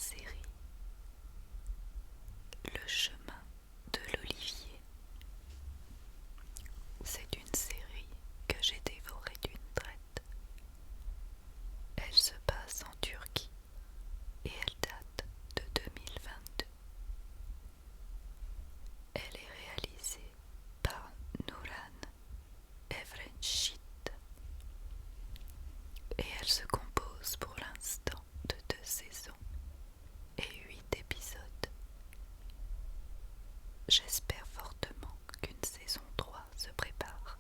série Le chemin de l'olivier. C'est une série que j'ai dévorée d'une traite. Elle se passe en Turquie et elle date de 2022. Elle est réalisée par Nuran Evrenchit et elle se compose pour l'instant de 2 saisons et 8 épisodes. J'espère fortement qu'une saison 3 se prépare.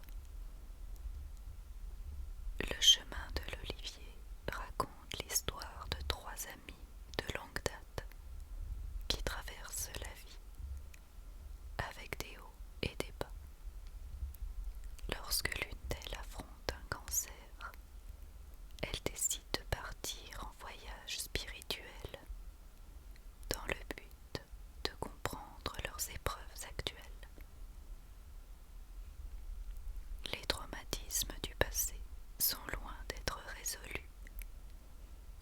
Le chemin de l'olivier raconte l'histoire de 3 amis de longue date qui traversent la vie avec des hauts et des bas. Lorsque l'une d'elles affronte un cancer, elle décide de partir en voyage spirituel dans le but de comprendre leurs épreuves actuelles. Les traumatismes du passé sont loin d'être résolus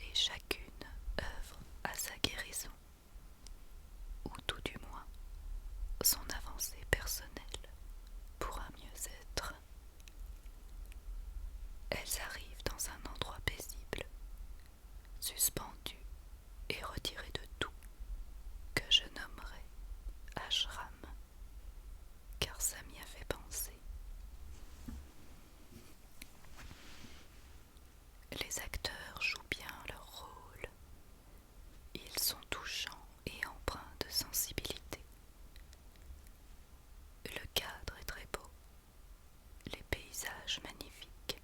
et chacune œuvre à sa guérison, ou tout du moins son avancée personnelle pour un mieux-être. Elles arrivent dans un endroit paisible, suspendues et retirées de tout, que je nommerai ashram, car ça m'y a fait penser. Les acteurs jouent bien leur rôle. Ils sont touchants et empreints de sensibilité. Le cadre est très beau, les paysages magnifiques,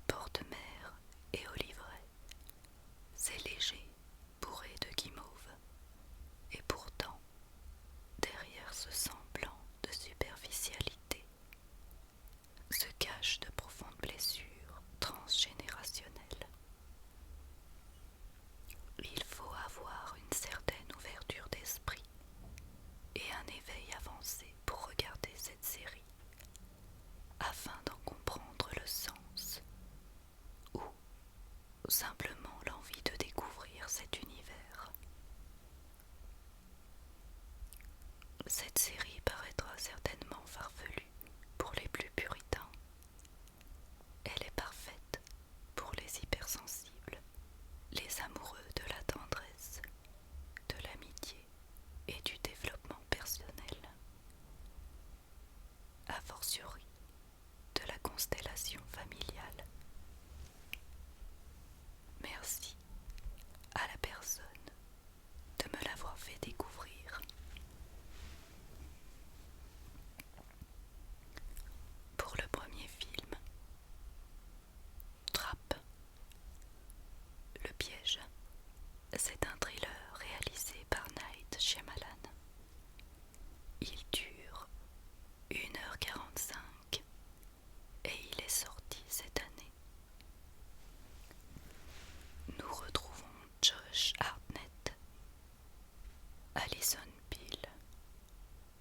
bord de mer et oliveraies. C'est léger, bourré de guimauve, et pourtant, derrière ce semblant de superficialité, se cachent de profondes blessures transgénérationnelles. Il faut avoir une certaine ouverture d'esprit et un éveil avancé pour regarder cette série, afin d'en comprendre le sens, ou simplement l'envie de découvrir cet univers. Cette série paraîtra certainement farfelue pour les plus puritains. Elle est parfaite pour les hypersensibles, les amoureux de la tendresse, de l'amitié et du développement personnel, a fortiori de la constellation familiale. Merci à la personne de me l'avoir fait découvrir. Pour le premier film, Trappe, Le piège, c'est un thriller réalisé par Night Shyamalan. Il dure 1h45 et il est sorti cette année. Nous retrouvons Josh Hartnett, Alison Pill,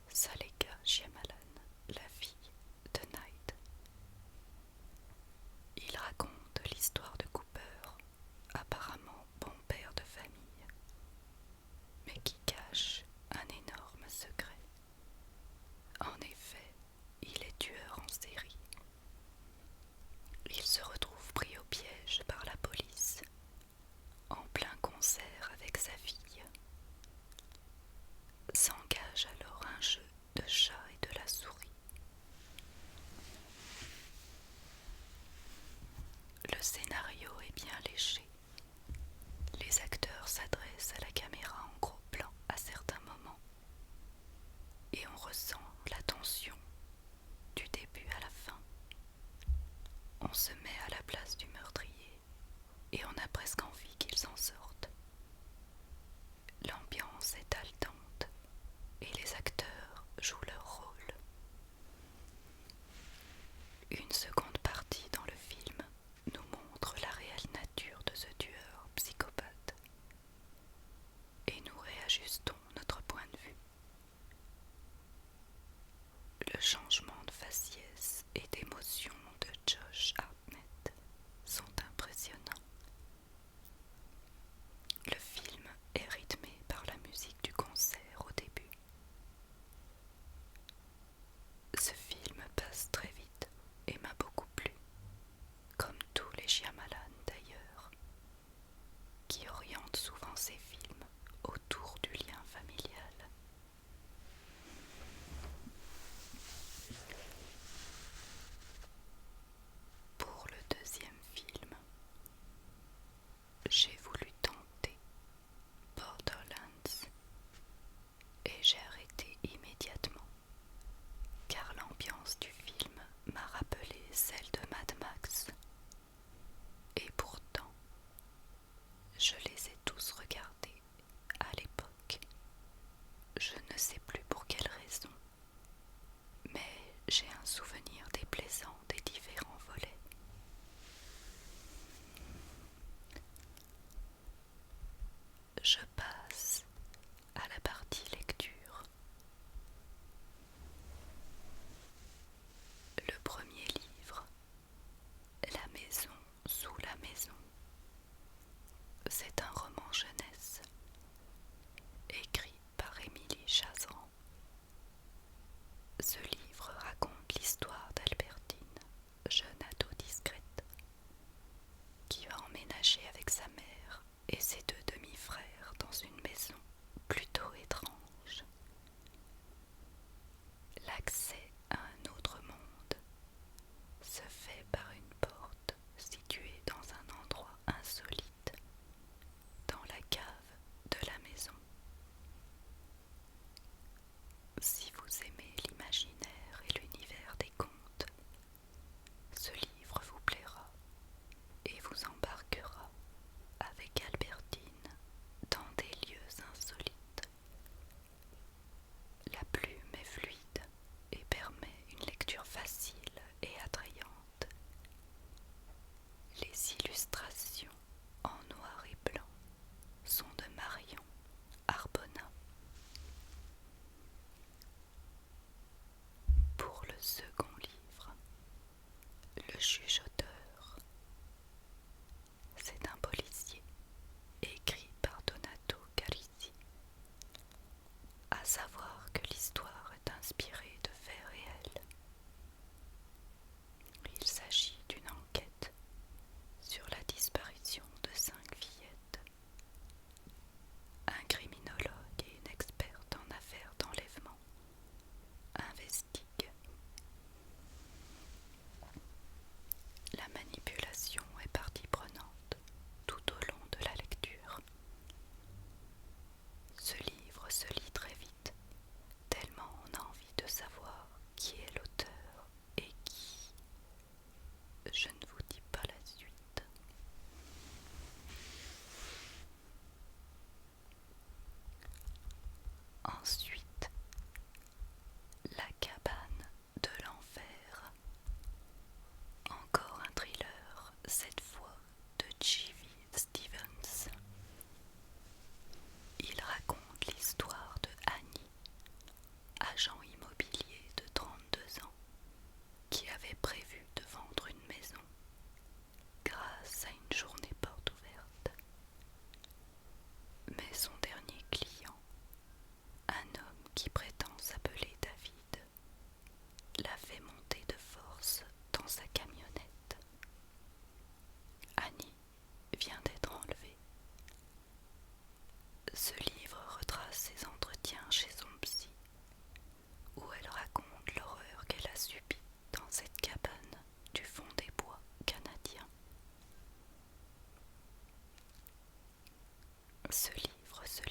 Saleka Shyamalan, la fille de Night. Il raconte l'histoire de Cooper, apparemment bon père de famille, mais qui cache un énorme secret. En effet, il est tueur en série. Il se retrouve pris au piège par la police, en plein concert avec sa fille. S'engage alors un jeu de chat et de la souris. Le scénario est bien léché. Les acteurs s'adressent à la caméra en gros plan à certains moments et on ressent la tension du début à la fin. On se met à la place du meurtrier et on a presque envie qu'il s'en sorte. L'ambiance est haletante et les acteurs jouent leur rôle. Une seconde partie dans le film nous montre la réelle nature de ce tueur psychopathe et nous dans une maison plutôt étrange. L'accès à un autre monde se fait par une porte située dans un endroit insolite, dans la cave de la maison. Si vous aimez l'imaginaire et l'univers des contes, ce livre vous plaira et vous embarquera avec Albertine dans des lieux insolites. La plume est fluide et permet une lecture facile et attrayante. Les illustrations en noir et blanc sont de Marion Arbona. Pour le second livre, Le Chuchoteur, c'est un policier écrit par Donato Carisi. À savoir que l'histoire est inspirée de faits réels. Il s'agit d'une enquête sur la disparition de 5 fillettes. Un criminologue et une experte en affaires d'enlèvement investiguent. La manipulation est partie prenante tout au long de la lecture. Ce livre se lit très vite, tellement on a envie de savoir qui est l'auteur et qui. Je ne vous dis pas la suite. Ensuite, La cabane de l'enfer. Encore un thriller, cette fois de J.V. Stevens. Il raconte l'histoire de Annie, agent immobilier de 32 ans, qui avait prévu de vendre une maison grâce à une journée porte ouverte. Mais son dernier client, un homme qui prétend s'appeler David, l'a fait monter de force dans sa camionnette. Annie vient d'être enlevée. Ce livre retrace ses entretiens chez son psy, où elle raconte l'horreur qu'elle a subie dans cette cabane du fond des bois canadiens. Ce livre se